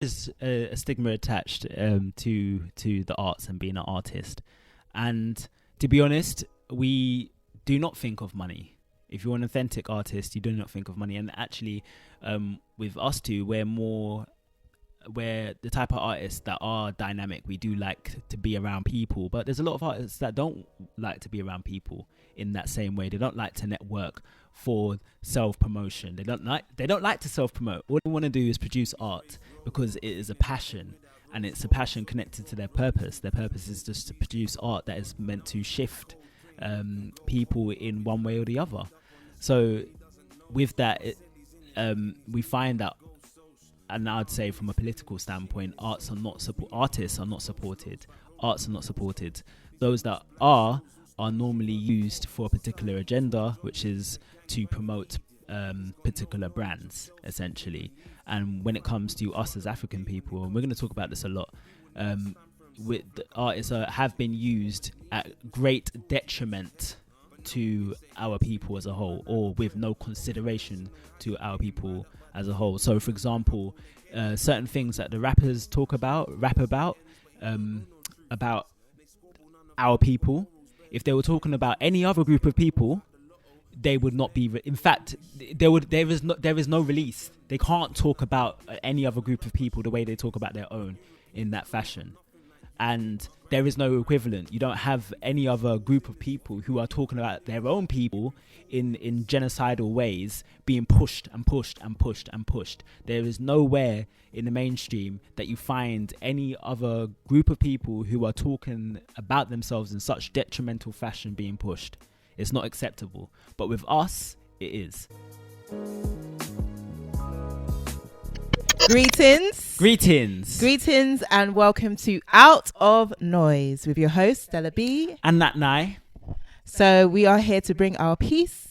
There's a stigma attached to the arts and being an artist, and to be honest, we do not think of money. If you're an authentic artist, you do not think of money. And actually, with us two, we're the type of artists that are dynamic. We do like to be around people, but there's a lot of artists that don't like to be around people in that same way. They don't like to network for self-promotion. They don't like to self-promote. All they want to do is produce art because it is a passion, and it's a passion connected to their purpose. Their purpose is just to produce art that is meant to shift people in one way or the other. So with that, we find that, and I'd say from a political standpoint, artists are not supported. Arts are not supported. Those that are normally used for a particular agenda, which is to promote particular brands, essentially. And when it comes to us as African people, and we're going to talk about this a lot, with artists have been used at great detriment to our people as a whole, or with no consideration to our people as a whole. So, for example, certain things that the rappers rap about our people, if they were talking about any other group of people, they would not be. In fact, there is no release. They can't talk about any other group of people the way they talk about their own in that fashion. And there is no equivalent. You don't have any other group of people who are talking about their own people in genocidal ways being pushed and pushed and pushed and pushed. There is nowhere in the mainstream that you find any other group of people who are talking about themselves in such detrimental fashion being pushed. It's not acceptable. But with us, it is. Greetings and welcome to Out of Noise with your host Stella B and Nye. So we are here to bring our peace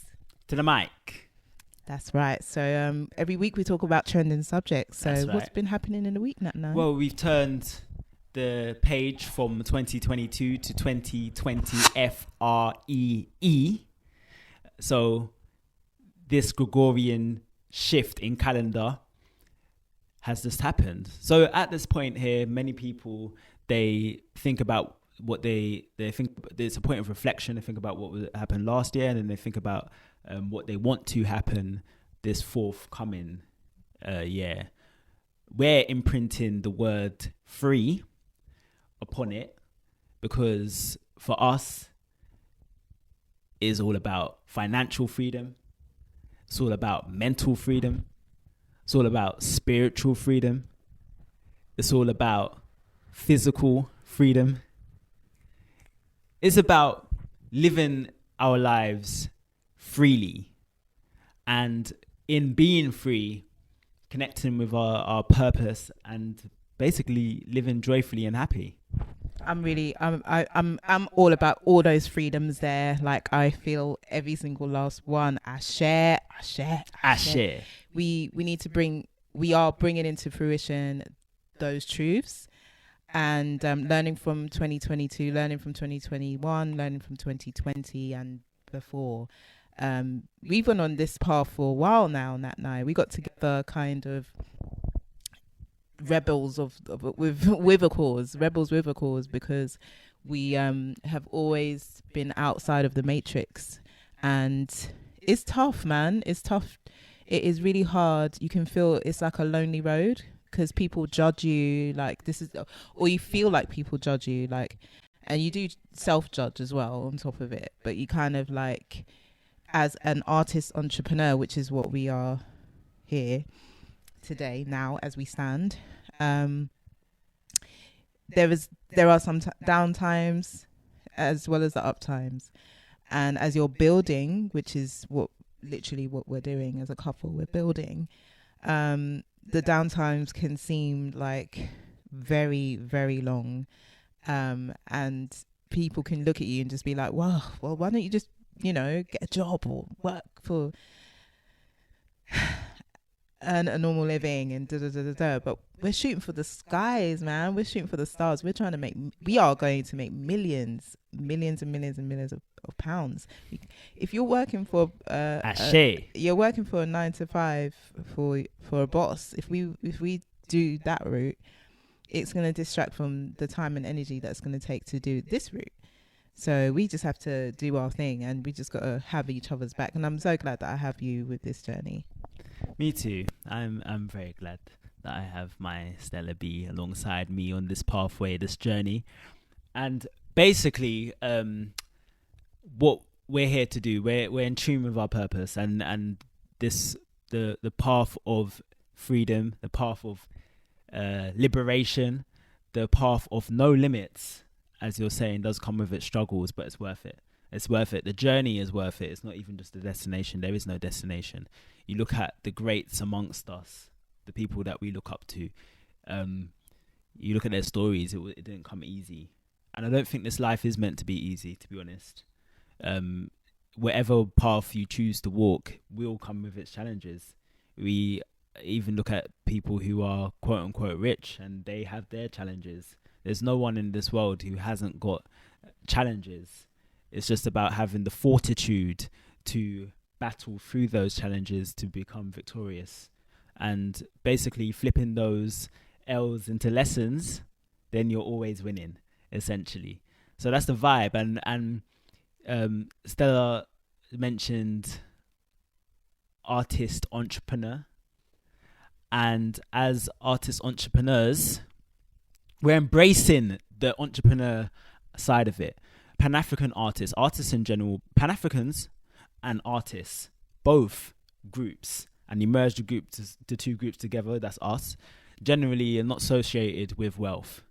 to the mic. That's right. So every week we talk about trending subjects. So right. What's been happening in the week, Nye? Well, we've turned the page from 2022 to 2020 FREE. So this Gregorian shift in calendar has just happened. So at this point here, many people, they think about what they think. It's a point of reflection. They think about what happened last year, and then they think about what they want to happen this forthcoming year. We're imprinting the word free upon it because for us, it's all about financial freedom. It's all about mental freedom. It's all about spiritual freedom. It's all about physical freedom. It's about living our lives freely. And in being free, connecting with our purpose and basically living joyfully and happy. I'm all about all those freedoms there. Like, I feel every single last one. I share. We are bringing into fruition those truths, and learning from 2022, learning from 2021, learning from 2020 and before. We've been on this path for a while now, Nat and I. We got together kind of rebels with a cause, because we have always been outside of the matrix, and it's tough, man. It's tough. It is really hard. You can feel it's like a lonely road because people judge you, like this is, or you feel like people judge you, like, and you do self-judge as well on top of it. But you kind of like, as an artist entrepreneur, which is what we are here today now as we stand, there are some down times as well as the up times, and as you're building, which is literally what we're doing as a couple, we're building, the downtimes can seem like very, very long, and people can look at you and just be like, well, why don't you just, get a job or work for earn a normal living and but we're shooting for the skies, man. We're shooting for the stars. We are going to make millions and millions and millions of pounds. If you're working for you're working for a 9 to 5 for a boss, if we do that route, it's going to distract from the time and energy that's going to take to do this route. So we just have to do our thing, and we just got to have each other's back. And I'm so glad that I have you with this journey. Me too. I'm very glad that I have my Stella B alongside me on this pathway, this journey. And basically, what we're here to do, we're in tune with our purpose, and this the path of freedom, the path of liberation, the path of no limits, as you're saying, does come with its struggles, but it's worth it. It's worth it. The journey is worth it. It's not even just the destination. There is no destination. You look at the greats amongst us, the people that we look up to. You look at their stories. It didn't come easy, and I don't think this life is meant to be easy, to be honest. Whatever path you choose to walk will come with its challenges. We even look at people who are quote unquote rich, and they have their challenges. There's no one in this world who hasn't got challenges. It's just about having the fortitude to battle through those challenges to become victorious, and basically flipping those L's into lessons. Then you're always winning, essentially. So that's the vibe. And Stella mentioned artist entrepreneur, and as artist entrepreneurs, we're embracing the entrepreneur side of it. Pan-African artists in general, Pan-Africans and artists, both groups, and you merge the two groups together, that's us, generally are not associated with wealth.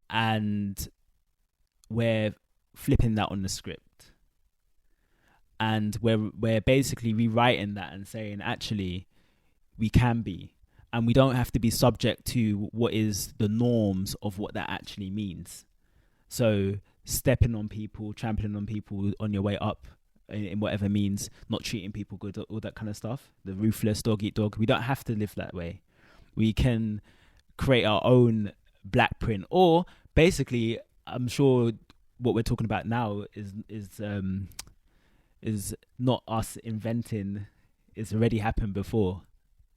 And we're flipping that on the script. And we're basically rewriting that and saying, actually, we can be. And we don't have to be subject to what is the norms of what that actually means. So stepping on people, trampling on people on your way up in whatever means, not treating people good, all that kind of stuff. The ruthless dog eat dog. We don't have to live that way. We can create our own black print. Or basically, I'm sure what we're talking about now is not us inventing. It's already happened before.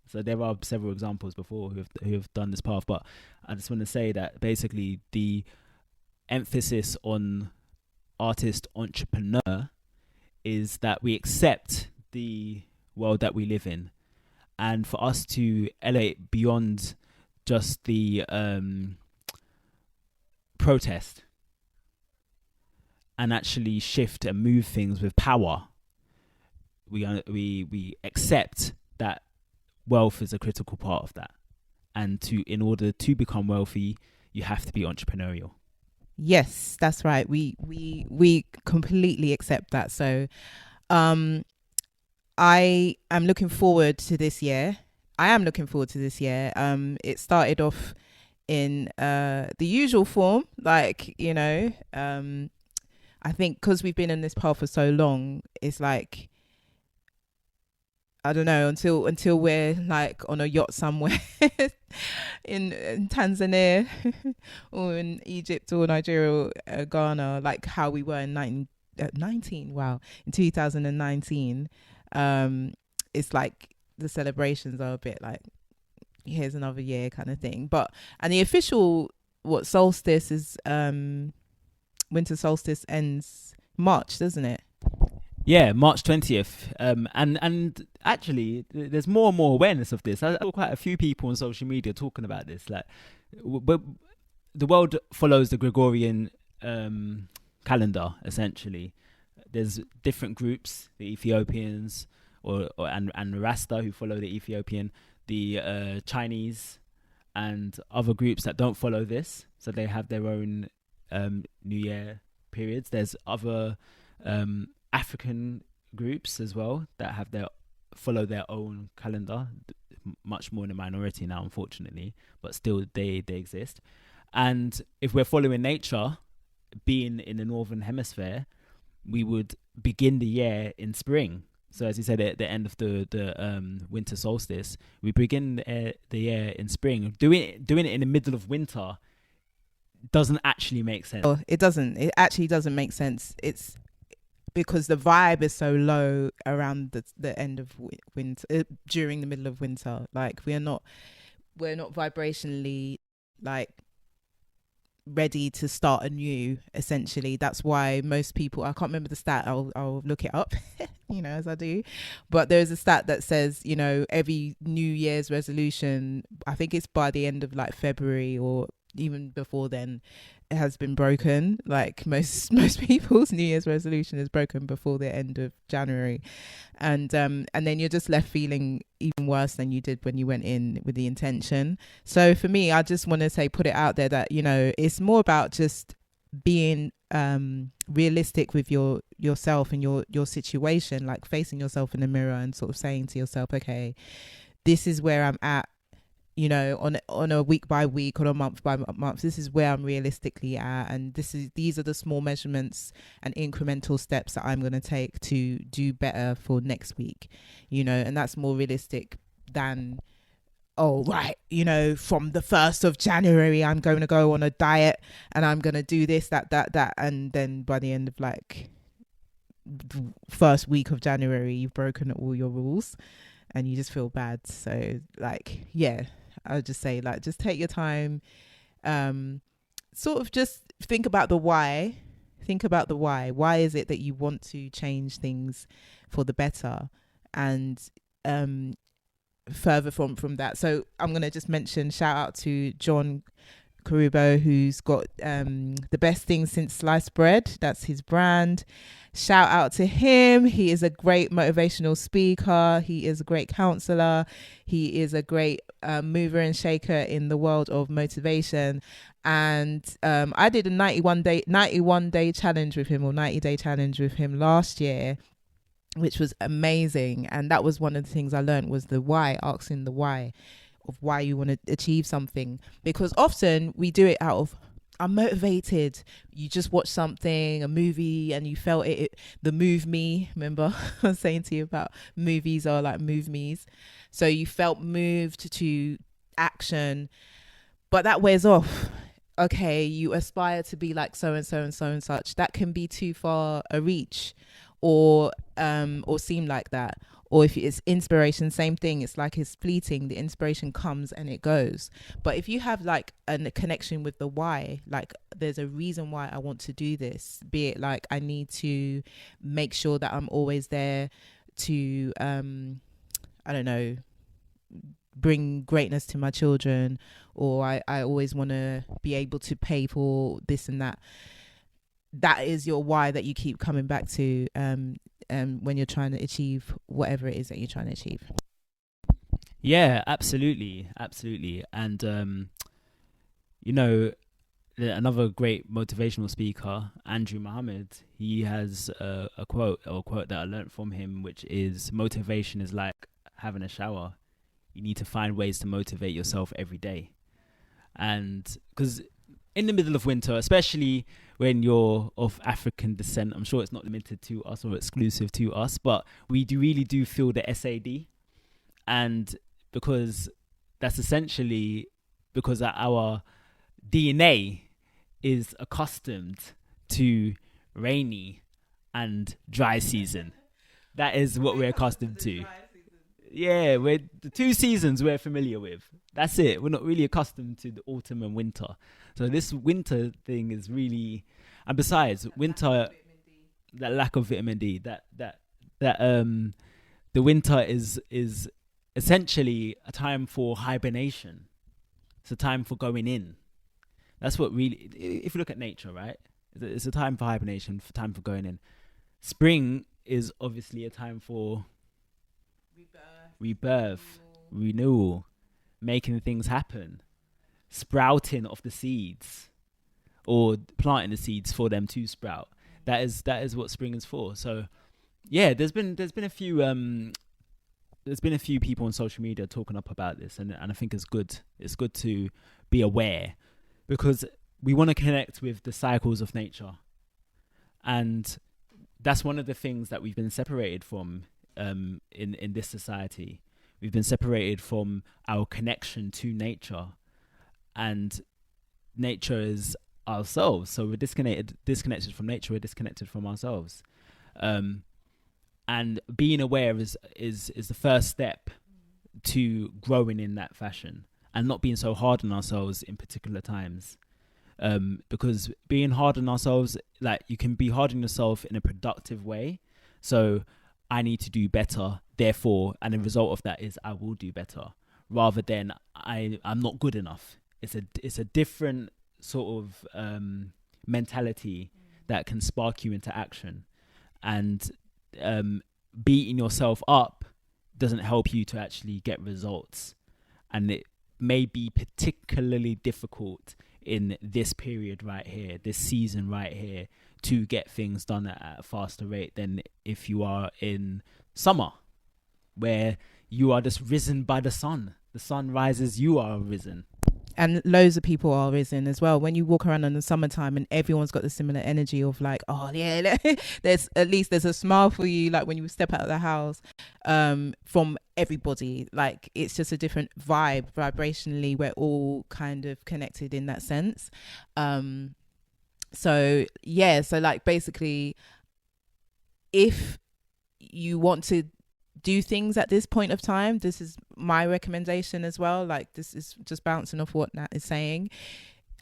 So there are several examples before who have done this path, but I just want to say that basically the emphasis on artist entrepreneur is that we accept the world that we live in, and for us to elevate beyond just the protest and actually shift and move things with power. We accept that wealth is a critical part of that, and in order to become wealthy, you have to be entrepreneurial. Yes, that's right. We completely accept that. So I am looking forward to this year. It started off in the usual form, like, I think because we've been in this path for so long, it's like, I don't know, until we're like on a yacht somewhere in Tanzania or in Egypt or Nigeria or Ghana, like how we were in 2019. It's like the celebrations are a bit like, here's another year kind of thing. And the official solstice is winter solstice ends March, doesn't it? Yeah, March 20th. And actually, there's more and more awareness of this. I saw quite a few people on social media talking about this. Like, the world follows the Gregorian calendar, essentially. There's different groups, the Ethiopians and Rasta, who follow the Ethiopian, the Chinese, and other groups that don't follow this. So they have their own New Year periods. There's other African groups as well that follow their own calendar, much more in a minority now, unfortunately, but still they exist. And if we're following nature, being in the northern hemisphere, we would begin the year in spring. So as you said, at the end of the winter solstice, we begin the year in spring. Doing it in the middle of winter doesn't actually make sense. Oh, it doesn't. It actually doesn't make sense. It's because the vibe is so low around the end of winter, during the middle of winter. Like, we're not, we're not vibrationally like ready to start anew. Essentially, that's why most people, I can't remember the stat, I'll look it up as I do, but there's a stat that says every New Year's resolution, I think it's by the end of like February or even before then, it has been broken. Like most people's New Year's resolution is broken before the end of January, and then you're just left feeling even worse than you did when you went in with the intention. So for me, I just want to say, put it out there that it's more about just being realistic with yourself and your situation, like facing yourself in the mirror and sort of saying to yourself, okay, this is where I'm at, on a week by week, on a month by month. This is where I'm realistically at, and these are the small measurements and incremental steps that I'm going to take to do better for next week, and that's more realistic than, oh right, from the 1st of January I'm going to go on a diet and I'm going to do this, that, and then by the end of like the first week of January you've broken all your rules and you just feel bad. So like, yeah, I would just say, like, just take your time, sort of just think about the why. Why is it that you want to change things for the better? And further from that, so I'm going to just mention, shout out to John Karubo, who's got the best thing since sliced bread. That's his brand. Shout out to him. He is a great motivational speaker. He is a great counselor. He is a great mover and shaker in the world of motivation. And I did a 91 day challenge with him, or 90-day challenge with him last year, which was amazing. And that was one of the things I learned, was the why, asking the why of why you want to achieve something. Because often we do it out of, I'm motivated. You just watch something, a movie, and you felt the move me. Remember I was saying to you about movies are like move me's. So you felt moved to action, but that wears off. Okay, you aspire to be like so and so and so and such. That can be too far a reach, or seem like that. Or if it's inspiration, same thing. It's like it's fleeting. The inspiration comes and it goes. But if you have like a connection with the why, like there's a reason why I want to do this, be it like I need to make sure that I'm always there to, I don't know, bring greatness to my children, or I always want to be able to pay for this and that. That is your why that you keep coming back to when you're trying to achieve whatever it is that you're trying to achieve. Yeah, absolutely. And another great motivational speaker, Andrew Muhammad, he has a quote that I learned from him, which is, motivation is like having a shower. You need to find ways to motivate yourself every day. And because in the middle of winter, especially when you're of African descent, I'm sure it's not limited to us or exclusive to us, but we really do feel the SAD. And because that's essentially because our DNA is accustomed to rainy and dry season. That is what we're accustomed to. Yeah, we're the two seasons we're familiar with. That's it. We're not really accustomed to the autumn and winter. So this winter thing is really, and besides winter, that lack of vitamin D, that the winter is essentially a time for hibernation. It's a time for going in. That's what really, if you look at nature, right? It's a time for hibernation, time for going in. Spring is obviously a time for rebirth, renewal, making things happen, sprouting of the seeds, or planting the seeds for them to sprout. That is what spring is for. So, yeah, there's been a few people on social media talking up about this, and I think it's good. It's good to be aware, because we want to connect with the cycles of nature, and that's one of the things that we've been separated from. In this society, we've been separated from our connection to nature, and nature is ourselves. So we're disconnected from nature. We're disconnected from ourselves, and being aware is the first step to growing in that fashion. and not being so hard on ourselves in particular times. Because being hard on ourselves, like, you can be hard on yourself in a productive way. So I need to do better, therefore, and the result of that is I will do better, rather than I'm not good enough. It's a different sort of mentality that can spark you into action. And beating yourself up doesn't help you to actually get results. And it may be particularly difficult in this period right here, this season right here, to get things done at a faster rate than if you are in summer, where you are just risen by the sun. The sun rises, you are risen. And loads of people are risen as well. When you walk around in the summertime and everyone's got the similar energy of like, oh yeah, there's a smile for you, like when you step out of the house, from everybody. Like, it's just a different vibe. Vibrationally, we're all kind of connected in that sense. So like, basically, if you want to do things at this point of time, this is my recommendation as well. Like, this is just bouncing off what Nat is saying.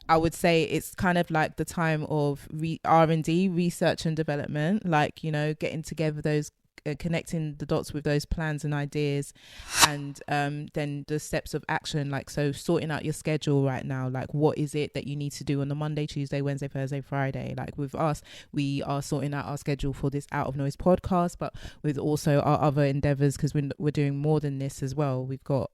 I would say it's kind of like the time of R&D, research and development, like, you know, getting together those connecting the dots with those plans and ideas, and then the steps of action, like, so sorting out your schedule right now, like what is it that you need to do on the Monday, Tuesday, Wednesday, Thursday, Friday. Like with us, we are sorting out our schedule for this Out of Noise podcast, but with also our other endeavors, because we're doing more than this as well. We've got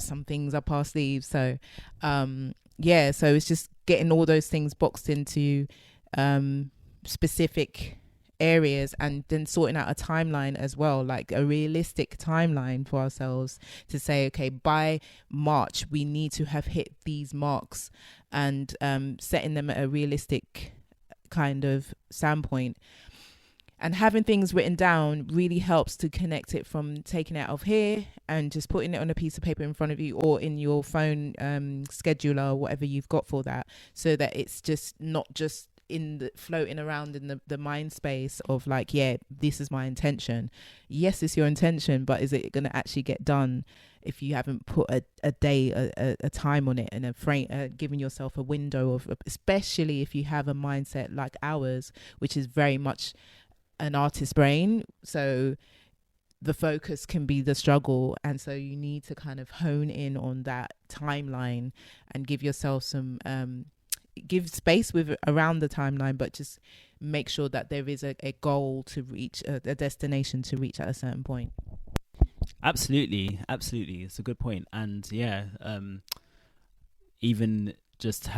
some things up our sleeves. So so it's just getting all those things boxed into specific areas, and then sorting out a timeline as well, like a realistic timeline for ourselves to say, okay, by March we need to have hit these marks, and setting them at a realistic kind of standpoint. And having things written down really helps to connect it from taking it out of here and just putting it on a piece of paper in front of you, or in your phone scheduler, whatever you've got for that, so that it's just not just floating around in the mind space of like, yeah, this is my intention. Yes, it's your intention, but is it going to actually get done if you haven't put a day, a time on it, and a frame, giving yourself a window of, especially if you have a mindset like ours, which is very much an artist's brain. So the focus can be the struggle, and so you need to kind of hone in on that timeline and give yourself some give space with around the timeline, but just make sure that there is a goal to reach, a destination to reach at a certain point. Absolutely, it's a good point. And even just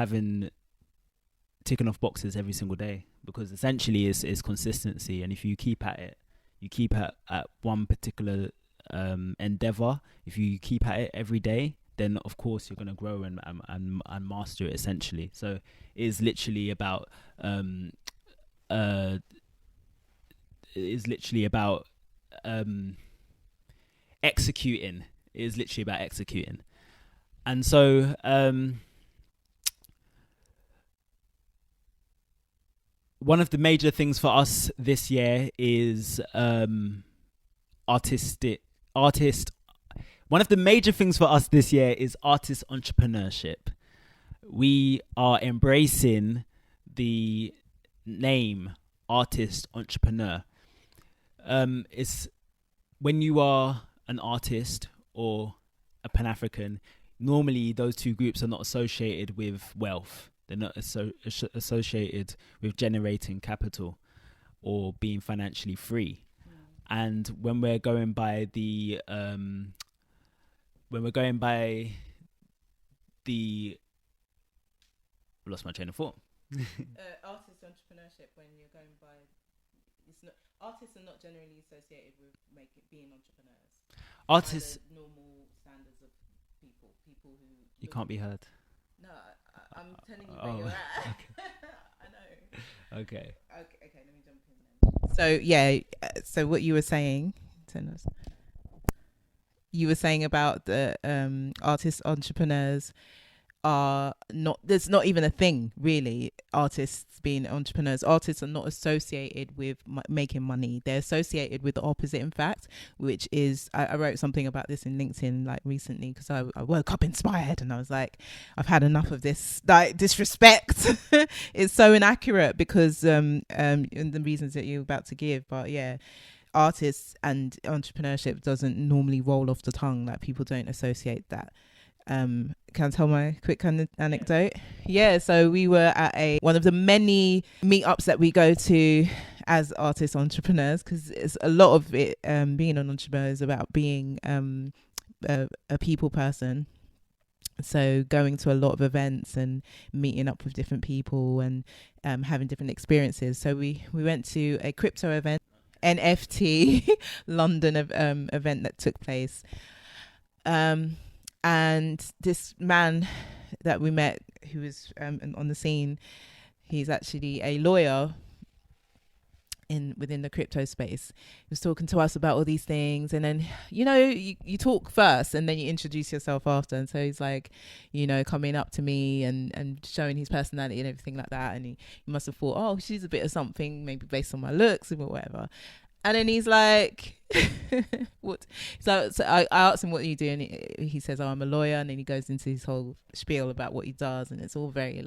ticking off boxes every single day, because essentially it's consistency. And if you keep at it, you keep at one particular endeavor, if you keep at it every day, then of course you're going to grow and master it, essentially. So it is literally about executing. It is literally about executing. And so one of the major things for us this year is One of the major things for us this year is artist entrepreneurship. We are embracing the name artist entrepreneur. It's when you are an artist or a Pan-African, normally those two groups are not associated with wealth. They're not associated with generating capital or being financially free. And when we're going by the I lost my train of thought. Artist entrepreneurship, when you're going by, it's not, artists are not generally associated with being entrepreneurs. Artists, normal standards of people who you can't be heard. No, I'm telling you where you're at. Okay. I know. Okay, let me jump in then. So what you were saying, you were saying about the artist entrepreneurs, are not, there's not even a thing really, artists being entrepreneurs. Artists are not associated with making money. They're associated with the opposite, in fact, which is, I wrote something about this in LinkedIn like recently, because I woke up inspired and I was like, I've had enough of this like disrespect. It's so inaccurate because and the reasons that you're about to give. But yeah, artists and entrepreneurship doesn't normally roll off the tongue. Like, people don't associate that. Can I tell my quick kind of anecdote? Yeah, so we were at one of the many meetups that we go to as artists, entrepreneurs, because it's a lot of it, being an entrepreneur is about being a people person. So going to a lot of events and meeting up with different people and having different experiences. So we went to a crypto event, NFT London event that took place. And this man that we met, who was on the scene, he's actually a lawyer within the crypto space. He was talking to us about all these things, and then you talk first and then you introduce yourself after. And so he's like, coming up to me and showing his personality and everything like that. And he must have thought, oh, she's a bit of something, maybe based on my looks or whatever. And then he's like, what? So I asked him, what are you doing? He says, oh, I'm a lawyer. And then he goes into his whole spiel about what he does. And it's all very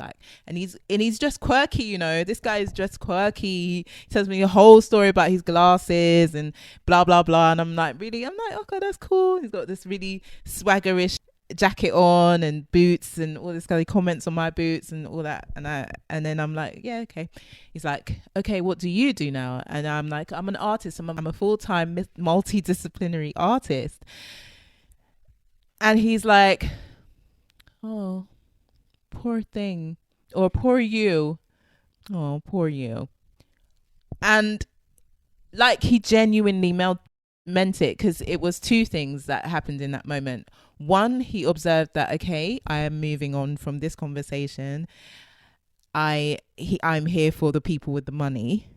and he's just quirky, this guy is just quirky. He tells me a whole story about his glasses and blah, blah, blah. And I'm like, really? I'm like, okay, that's cool. He's got this really swaggerish jacket on and boots and all this guy. He comments on my boots and all that, and then I'm like, yeah, okay. He's like, okay, what do you do now? And I'm like, I'm an artist. I'm a full-time multidisciplinary artist. And he's like, oh, poor thing, or poor you. Oh, poor you. And like, he genuinely meant it, because it was two things that happened in that moment. One, he observed that, okay, I am moving on from this conversation. I'm here for the people with the money.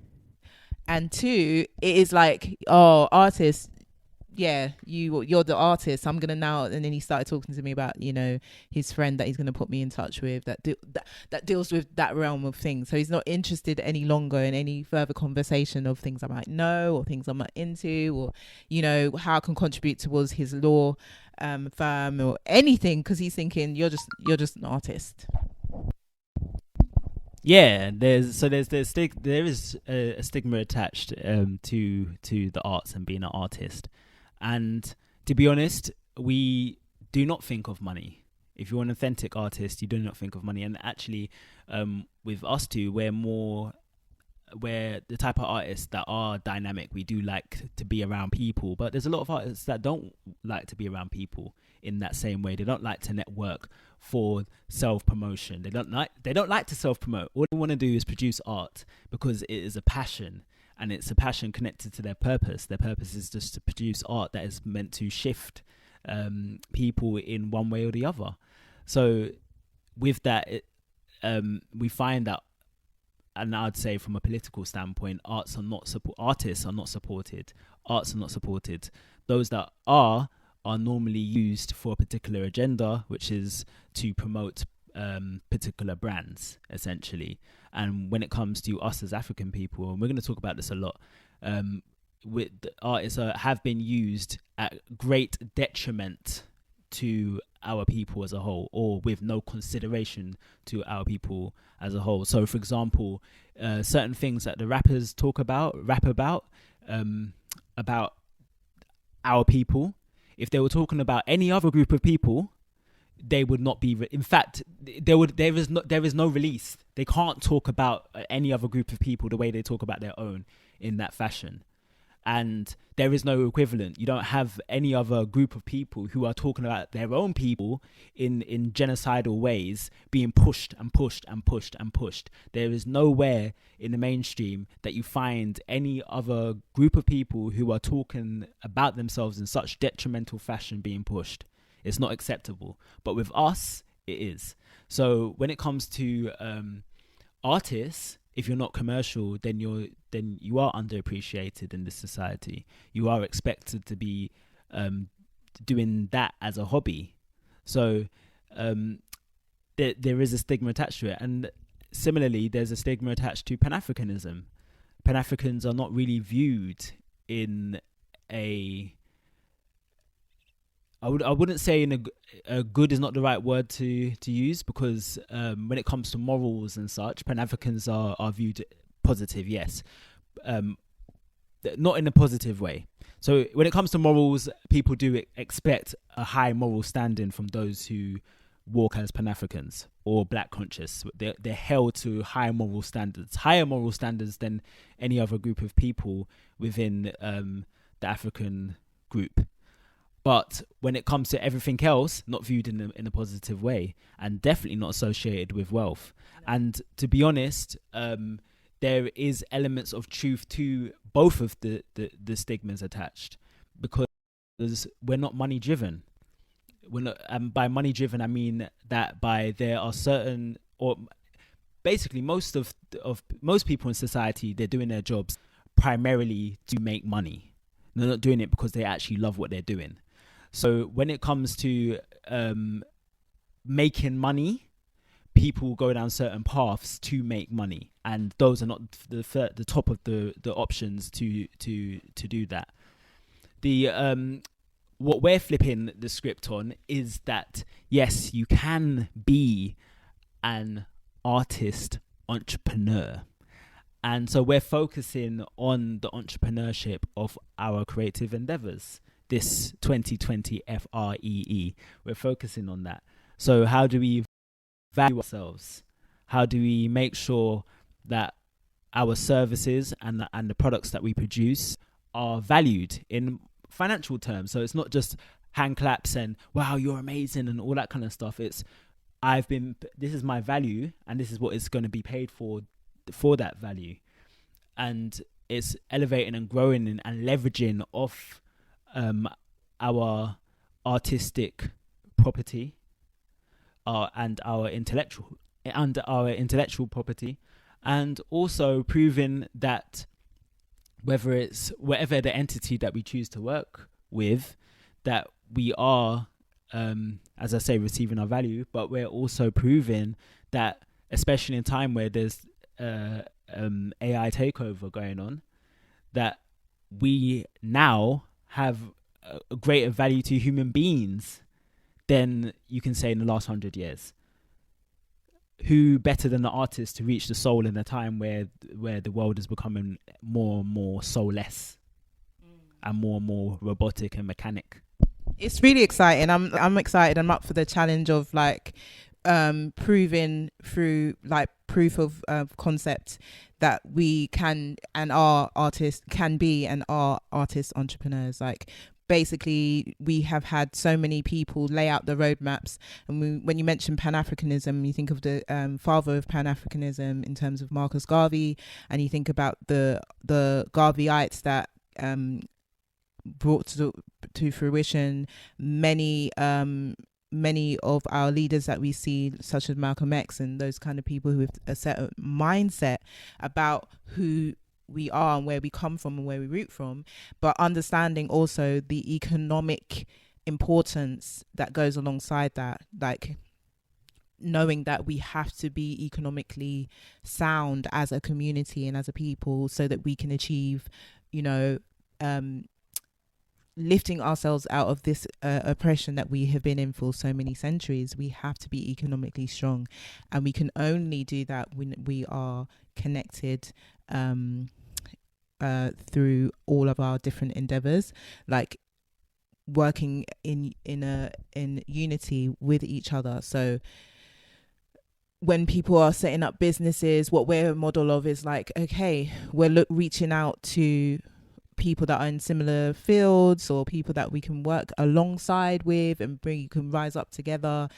And two, it is like, oh, artist, yeah, you're the artist. I'm gonna now. And then he started talking to me about, his friend that he's gonna put me in touch with that deals with that realm of things. So he's not interested any longer in any further conversation of things I might know or things I'm not into, or how I can contribute towards his law firm or anything, because he's thinking you're just an artist. Yeah, there is a stigma attached to the arts and being an artist. And to be honest, we do not think of money. If you're an authentic artist, you do not think of money. And actually, with us two, we're the type of artists that are dynamic. We do like to be around people, but there's a lot of artists that don't like to be around people in that same way. They don't like to network for self-promotion. They don't like to self-promote. All they want to do is produce art because it is a passion. And it's a passion connected to their purpose. Their purpose is just to produce art that is meant to shift people in one way or the other. So with that, we find that, and I'd say from a political standpoint, artists are not supported. Arts are not supported. Those that are normally used for a particular agenda, which is to promote particular brands, essentially. And when it comes to us as African people, and we're going to talk about this a lot, with artists have been used at great detriment to our people as a whole, or with no consideration to our people as a whole. So, for example, certain things that the rappers rap about our people, if they were talking about any other group of people, they would not be. In fact, there is no release. They can't talk about any other group of people the way they talk about their own in that fashion. And there is no equivalent. You don't have any other group of people who are talking about their own people in genocidal ways being pushed and pushed and pushed and pushed. There is nowhere in the mainstream that you find any other group of people who are talking about themselves in such detrimental fashion being pushed. It's not acceptable. But with us, it is. So when it comes to artists, if you're not commercial, then you are underappreciated in this society. You are expected to be doing that as a hobby. So there is a stigma attached to it. And similarly, there's a stigma attached to Pan-Africanism. Pan-Africans are not really viewed in I wouldn't say in a good is not the right word to use, because when it comes to morals and such, Pan-Africans are viewed positive, yes, not in a positive way. So when it comes to morals, people do expect a high moral standing from those who walk as Pan-Africans or Black conscious. They're held to higher moral standards than any other group of people within the African group. But when it comes to everything else, not viewed in a positive way, and definitely not associated with wealth. No. And to be honest, there is elements of truth to both of the stigmas attached, because we're not money driven. We're not, and by money driven, I mean that there are certain, or basically most people in society, they're doing their jobs primarily to make money. They're not doing it because they actually love what they're doing. So when it comes to making money, people go down certain paths to make money, and those are not the top of the options to do that. What we're flipping the script on is that, yes, you can be an artist entrepreneur. And so we're focusing on the entrepreneurship of our creative endeavors. This 2020 FREE, we're focusing on that. So how do we value ourselves? How do we make sure that our services and the products that we produce are valued in financial terms? So it's not just hand claps and wow, you're amazing and all that kind of stuff. It's this is my value, and this is what is going to be paid for that value. And it's elevating and growing and leveraging off our artistic property and our intellectual property, and also proving that whatever the entity that we choose to work with, that we are, as I say, receiving our value, but we're also proving that, especially in time where there's AI takeover going on, that we now have a greater value to human beings than you can say in the last 100 years. Who better than the artist to reach the soul in a time where the world is becoming more and more soulless and more robotic and mechanic? It's really exciting. I'm excited. I'm up for the challenge of proving through proof of concept that we can and are artists, can be and are artist entrepreneurs. Basically, we have had so many people lay out the roadmaps, and when you mention Pan-Africanism, you think of the father of Pan-Africanism in terms of Marcus Garvey, and you think about the Garveyites that brought to fruition many of our leaders that we see, such as Malcolm X and those kind of people who have a set of mindset about who we are and where we come from and where we root from, but understanding also the economic importance that goes alongside that, knowing that we have to be economically sound as a community and as a people so that we can achieve, lifting ourselves out of this oppression that we have been in for so many centuries. We have to be economically strong, and we can only do that when we are connected through all of our different endeavors, working in unity with each other. So when people are setting up businesses, what we're a model of is okay, we're reaching out to people that are in similar fields, or people that we can work alongside with and can rise up together.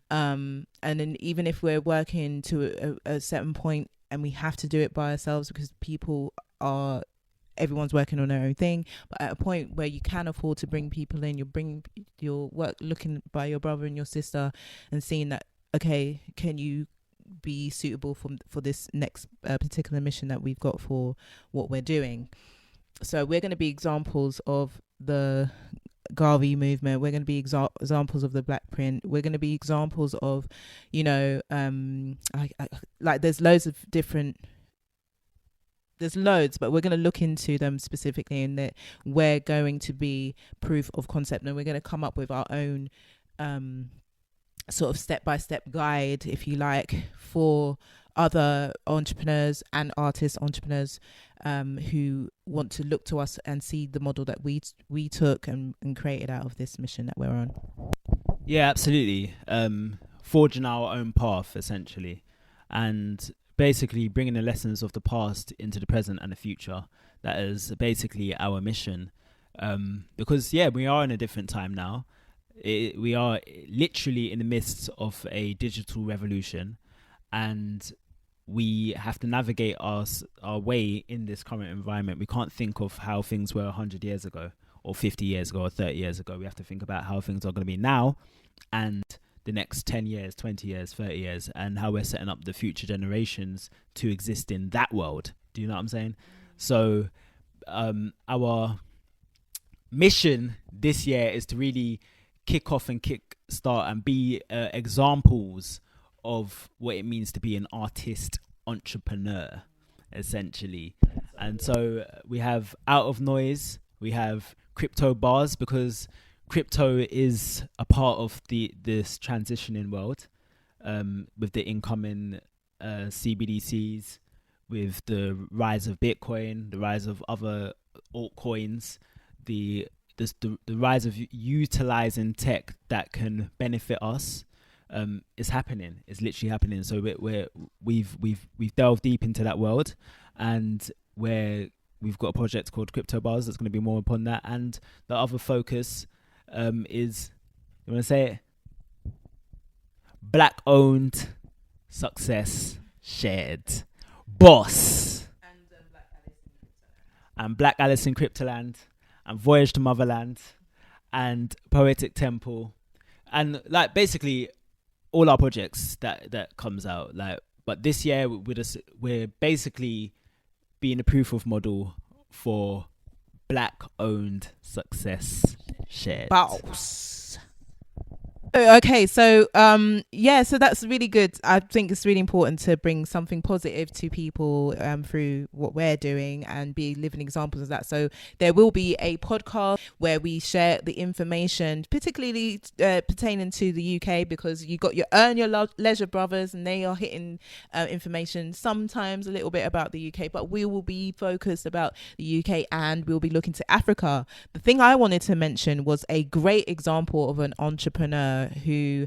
And then even if we're working to a certain point and we have to do it by ourselves because everyone's working on their own thing, but at a point where you can afford to bring people in, you bring your work, looking by your brother and your sister and seeing that, okay, can you be suitable for this next particular mission that we've got for what we're doing. So we're going to be examples of the Garvey movement. We're going to be examples of the Black print. We're going to be examples of, you know, like there's loads, but we're going to look into them specifically, and that we're going to be proof of concept, and we're going to come up with our own sort of step-by-step guide, if you like, for other entrepreneurs and artists, entrepreneurs who want to look to us and see the model that we took and created out of this mission that we're on. Yeah, absolutely. Forging our own path, essentially, and basically bringing the lessons of the past into the present and the future. That is basically our mission. Because, yeah, we are in a different time now. We are literally in the midst of a digital revolution, and we have to navigate our way in this current environment. We can't think of how things were 100 years ago or 50 years ago or 30 years ago. We have to think about how things are going to be now and the next 10 years, 20 years, 30 years, and how we're setting up the future generations to exist in that world. Do you know what I'm saying? So our mission this year is to really kick off and kick start and be examples of what it means to be an artist entrepreneur, essentially. And so we have Out of Noise, we have crypto bars, because crypto is a part of this transitioning world, with the incoming CBDCs, with the rise of Bitcoin, the rise of other altcoins, the rise of utilizing tech that can benefit us. Is happening. It's literally happening. So we've delved deep into that world, and we've got a project called Crypto Bars that's going to be more upon that. And the other focus is, you want to say it? Black owned, success shared, boss, and Black Alice in Cryptoland, and Voyage to Motherland, and Poetic Temple, and like basically all our projects that comes out. Like, but this year we're basically being a proof of model for Black owned, success shared. Boss. Okay, so so that's really good. I think it's really important to bring something positive to people through what we're doing and be living examples of that. So there will be a podcast where we share the information, particularly pertaining to the UK, because you got your Earn Your Leisure brothers, and they are hitting information sometimes a little bit about the UK, but we will be focused about the UK, and we'll be looking to Africa. The thing I wanted to mention was a great example of an entrepreneur who,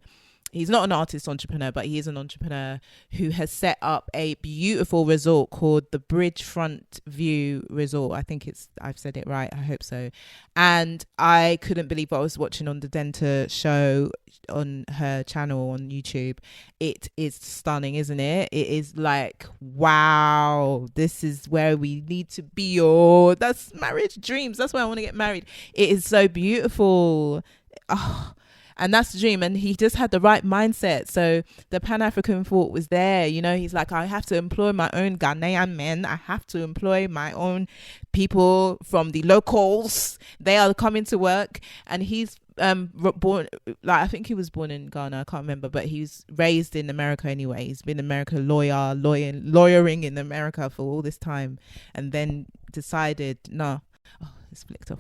he's not an artist entrepreneur, but he is an entrepreneur who has set up a beautiful resort called the Bridgefront View Resort. I think I've said it right. I hope so. And I couldn't believe what I was watching on the Denta show on her channel on YouTube. It is stunning, isn't it? It is like, wow, this is where we need to be. Oh, that's marriage dreams. That's why I want to get married. It is so beautiful. Oh, and that's the dream. And he just had the right mindset. So the Pan-African thought was there. You know, he's like, I have to employ my own Ghanaian men. I have to employ my own people from the locals. They are coming to work. And he's born, like, I think he was born in Ghana. I can't remember. But he's raised in America anyway. He's been American lawyering in America for all this time. And then decided, no. Oh, it's flicked off.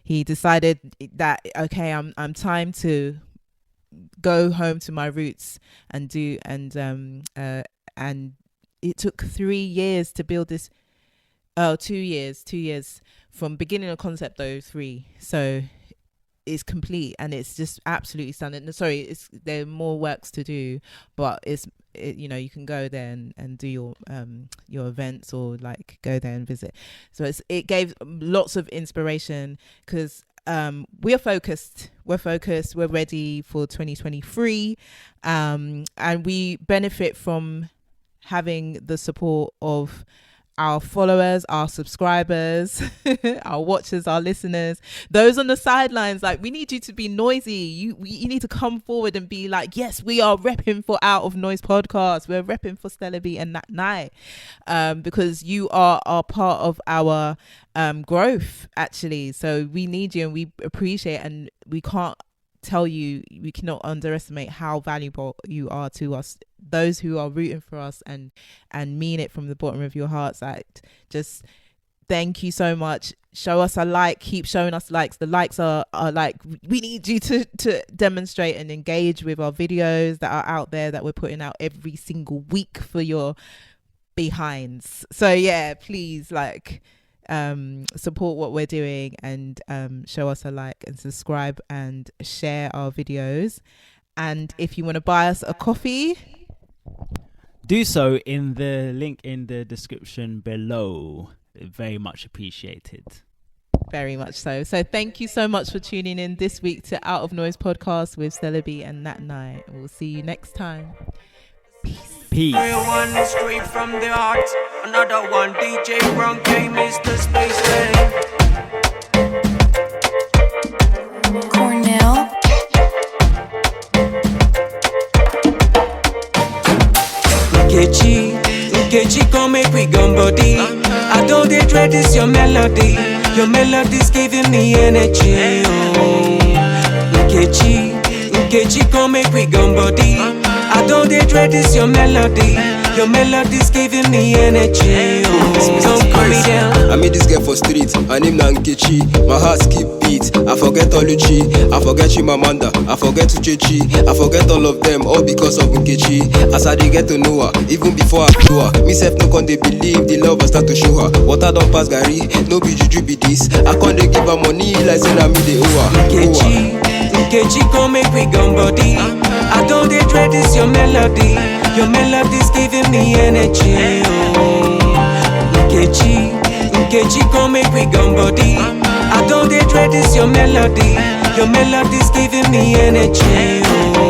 He decided that, okay, I'm time to go home to my roots and do, and it took 3 years to build this. 2 years from beginning of concept, though 3. So it's complete, and it's just absolutely stunning. Sorry, there are more works to do, but you know, you can go there and do your events, or like go there and visit. So it gave lots of inspiration, because we're focused, we're ready for 2023, and we benefit from having the support of our followers, our subscribers, our watchers, our listeners, those on the sidelines, like, we need you to be noisy. You need to come forward and be like, yes, we are repping for Out of Noise podcast. We're repping for Stella B and Nat Nye, because you are part of our growth, actually. So we need you and we appreciate, and we cannot underestimate how valuable you are to us, those who are rooting for us and mean it from the bottom of your hearts. Like, just thank you so much. Show us a like, keep showing us likes. The likes are like, we need you to demonstrate and engage with our videos that are out there that we're putting out every single week for your behinds. So yeah, please, like, support what we're doing and show us a like and subscribe and share our videos. And if you want to buy us a coffee, do so in the link in the description below. Very much appreciated. Very much so. So thank you so much for tuning in this week to Out of Noise podcast with Stella B and Nat Nye. We'll see you next time. Peace. Real one straight from the heart. Another one, DJ Brown K, Mr. Spaceman. Cornell. Nkechi, come make we gun body. I don't dey dread this your melody. Your melody's giving me energy. Oh. Nkechi, come make we gun body. I don't dey dread this your melody. Your melody's giving me energy. Oh. Don't put me down. I met this girl for street, her name na Nkechi. My heart skip beat. I forget Oluchi, I forget Chimamanda, I forget Uchechi, I forget all of them, all because of Nkechi. As I dey get to know her, even before I know her, me self no con dey believe the love I start to show her. Water don't pass Gary, no be juju be this. I con dey give her money like say na me dey owe her. Nkechi, come make we gun body. I don't dey dread this your melody. Your melody's giving me energy. Oh. Nkechi, come make we gun body. I don't dey dread this your melody. Your melody's giving me energy. Oh.